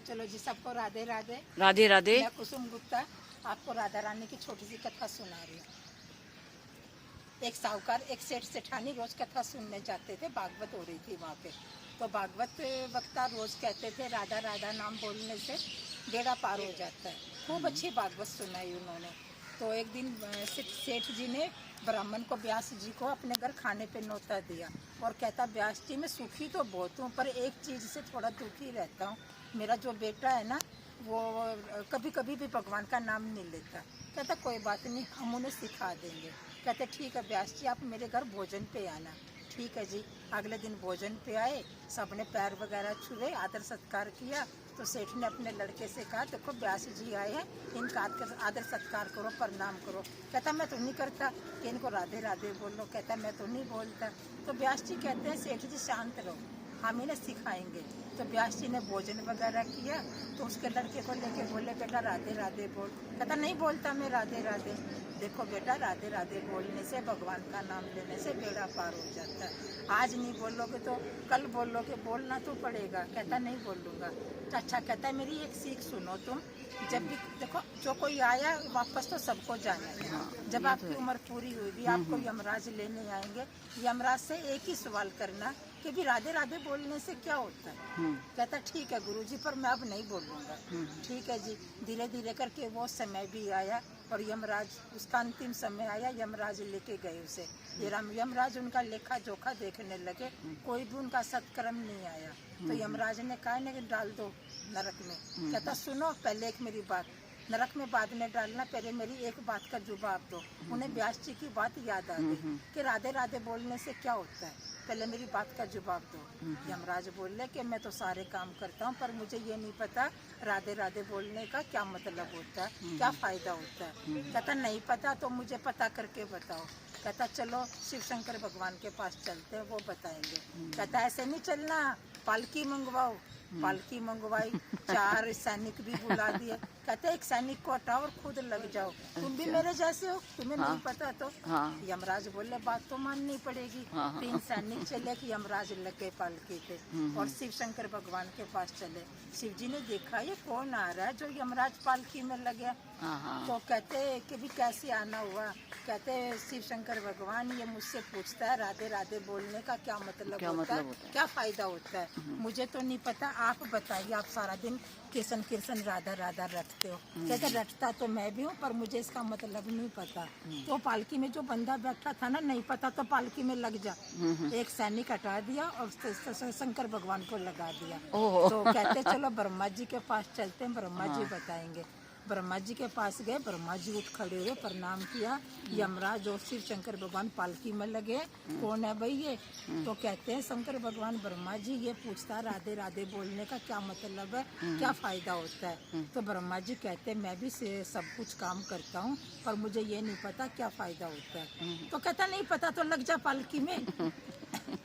चलो जी, सबको राधे राधे। राधे राधे। मैं कुसुम गुप्ता आपको राधा रानी की छोटी सी कथा सुना रही हूँ। एक साहूकार एक सेठ सेठानी रोज कथा सुनने जाते थे। भागवत हो रही थी वहाँ पे। तो भागवत वक्ता रोज कहते थे राधा राधा नाम बोलने से बेड़ा पार हो जाता है। खूब अच्छी भागवत सुनाई उन्होंने। तो एक दिन सेठ जी ने ब्राह्मण को व्यास जी को अपने घर खाने पे न्योता दिया और कहता, व्यास जी मैं सुखी तो बहुत हूँ पर एक चीज़ से थोड़ा दुखी रहता हूँ। मेरा जो बेटा है ना वो कभी कभी भी भगवान का नाम नहीं लेता। कहता कोई बात नहीं, हम उन्हें सिखा देंगे। कहते ठीक है व्यास जी, आप मेरे घर भोजन पे आना। ठीक है जी। अगले दिन भोजन पे आए, सबने पैर वगैरह छुए, आदर सत्कार किया। तो सेठ ने अपने लड़के से कहा, देखो व्यास जी आए हैं, इनका आदर सत्कार करो, प्रणाम करो। कहता मैं तो नहीं करता, कि इनको राधे राधे बोलो। कहता मैं तो नहीं बोलता। तो व्यास जी कहते हैं सेठ जी शांत रहो, हम इन्हें सिखाएंगे। तो व्यास जी ने भोजन वगैरह किया तो उसके लड़के को लेके बोले, बेटा राधे राधे बोल। कहता नहीं बोलता मैं राधे राधे। देखो बेटा, राधे राधे बोलने से, भगवान का नाम लेने से बेड़ा पार हो जाता है। आज नहीं बोलोगे तो कल बोलोगे, बोलना तो पड़ेगा। कहता नहीं बोलूँगा। अच्छा कहता है मेरी एक सीख सुनो तुम, जब भी देखो जो कोई आया वापस तो सबको जाना है। जब आपकी उम्र पूरी होगी आपको यमराज लेने आएंगे, यमराज से एक ही सवाल करना कि भी राधे राधे बोलने से क्या होता है। कहता ठीक है गुरुजी, पर मैं अब नहीं बोलूँगा। ठीक है जी। धीरे धीरे करके वो समय भी आया और यमराज, उसका अंतिम समय आया, यमराज लेके गए उसे। यमराज उनका लेखा जोखा देखने लगे, कोई भी उनका सत्कर्म नहीं आया। तो यमराज ने कहा नहीं डाल दो नरक में। कहता सुनो पहले एक मेरी बात, नरक में बाद में डालना, पहले मेरी एक बात का जवाब दो। उन्हें व्यास जी की बात याद आ गई कि राधे राधे बोलने से क्या होता है, पहले मेरी बात का जवाब दो। यमराज बोले कि मैं तो सारे काम करता हूँ पर मुझे ये नहीं पता राधे राधे बोलने का क्या मतलब होता है, क्या फायदा होता है। कहता नहीं पता तो मुझे पता करके बताओ। कहता चलो शिव शंकर भगवान के पास चलते हैं, वो बताएंगे। कहता ऐसे नहीं चलना, पालकी मंगवाओ। पालकी मंगवाई, 4 सैनिक भी बुला दिए। कहते एक सैनिक को हटाओ और खुद लग जाओ, तुम भी मेरे जैसे हो, तुम्हें नहीं पता तो। यमराज बोले बात तो माननी पड़ेगी। 3 सैनिक चले कि यमराज लग गए पालकी पे और शिव शंकर भगवान के पास चले। शिव जी ने देखा ये कौन आ रहा है जो यमराज पालकी में लगे। तो कहते कि भी कैसे आना हुआ। कहते शिव शंकर भगवान ये मुझसे पूछता है राधे राधे बोलने का क्या मतलब होता है, क्या फायदा होता है, मुझे तो नहीं पता, आप बताइए। आप सारा दिन कृष्ण कृष्ण राधा राधा रटते हो। कहते रटता तो मैं भी हूँ पर मुझे इसका मतलब नहीं पता। तो पालकी में जो बंदा बैठा था ना, नहीं पता तो पालकी में लग जा। एक सैनिक हटा दिया और शंकर भगवान को लगा दिया। तो कहते चलो ब्रह्मा जी के पास चलते हैं, ब्रह्मा जी बताएंगे। ब्रह्मा जी के पास गए, ब्रह्मा जी उठ खड़े हुए, प्रणाम किया। यमराज और शिव शंकर भगवान पालकी में लगे, कौन है भाई ये। तो कहते हैं शंकर भगवान ब्रह्मा जी ये पूछता है राधे राधे बोलने का क्या मतलब है, क्या फायदा होता है। तो ब्रह्मा जी कहते हैं मैं भी सब कुछ काम करता हूँ पर मुझे ये नहीं पता क्या फायदा होता है। तो कहता नहीं पता तो लग जा पालकी में।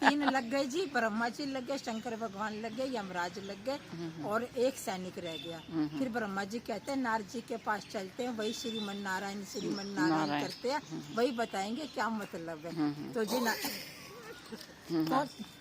3 लग गए जी, ब्रह्मा जी लग गए, शंकर भगवान लग गए, यमराज लग गए और एक सैनिक रह गया। फिर ब्रह्मा जी कहते हैं नारद जी के पास चलते हैं, वही श्रीमन नारायण करते हैं, वही बताएंगे क्या मतलब है। तो जी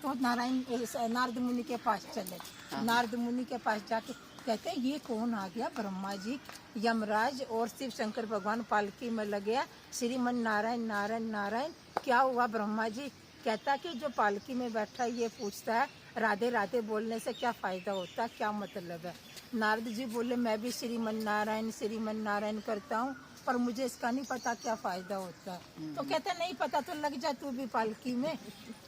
तो नारद मुनि के पास चले। नारद मुनि के पास जाके कहते हैं ये कौन आ गया। ब्रह्मा जी, यमराज और शिव शंकर भगवान पालकी में लगे, श्रीमन नारायण नारायण नारायण। क्या हुआ ब्रह्मा जी। कहता कि जो पालकी में बैठा ये पूछता है राधे राधे बोलने से क्या फायदा होता है, क्या मतलब है। नारद जी बोले मैं भी श्रीमन नारायण करता हूँ पर मुझे इसका नहीं पता क्या फायदा होता है। तो कहते नहीं पता तो लग जा तू भी पालकी में।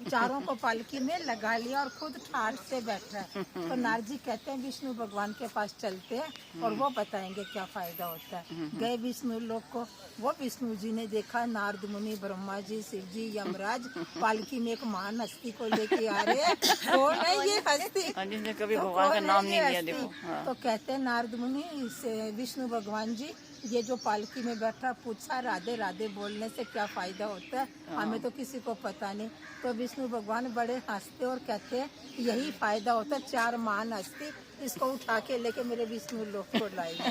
चारों को पालकी में लगा लिया और खुद ठाठ से बैठा है। तो नारद जी कहते हैं विष्णु भगवान के पास चलते हैं और वो बताएंगे क्या फायदा होता है। गए विष्णु लोक को, वो विष्णु जी ने देखा नारद मुनि ब्रह्मा जी शिव जी यमराज पालकी में एक महान हस्ती को लेके आ रहे हैं। कौन है ये हस्ती, जिसने कभी भगवान का नाम नहीं लिया। देखो तो कहते हैं नारद मुनि विष्णु भगवान जी ये जो पालकी में बैठा पूछा राधे राधे बोलने से क्या फायदा होता है, हमें तो किसी को पता नहीं। तो विष्णु भगवान बड़े हंसते और कहते हैं यही फायदा होता है, 4 महान हस्ती इसको उठा के लेके मेरे विष्णु लोक को लाएंगे।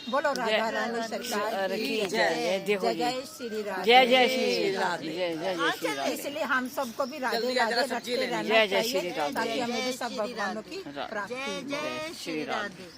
बोलो राधा रानी सरकार की जय, जय श्री राधे, जय श्री राधे, जय। इसलिए हम सबको भी राधे राधे रटते रहना चाहिए ताकि हमें भी सब भगवानों की प्राप्ति हो। जय श्री राधे।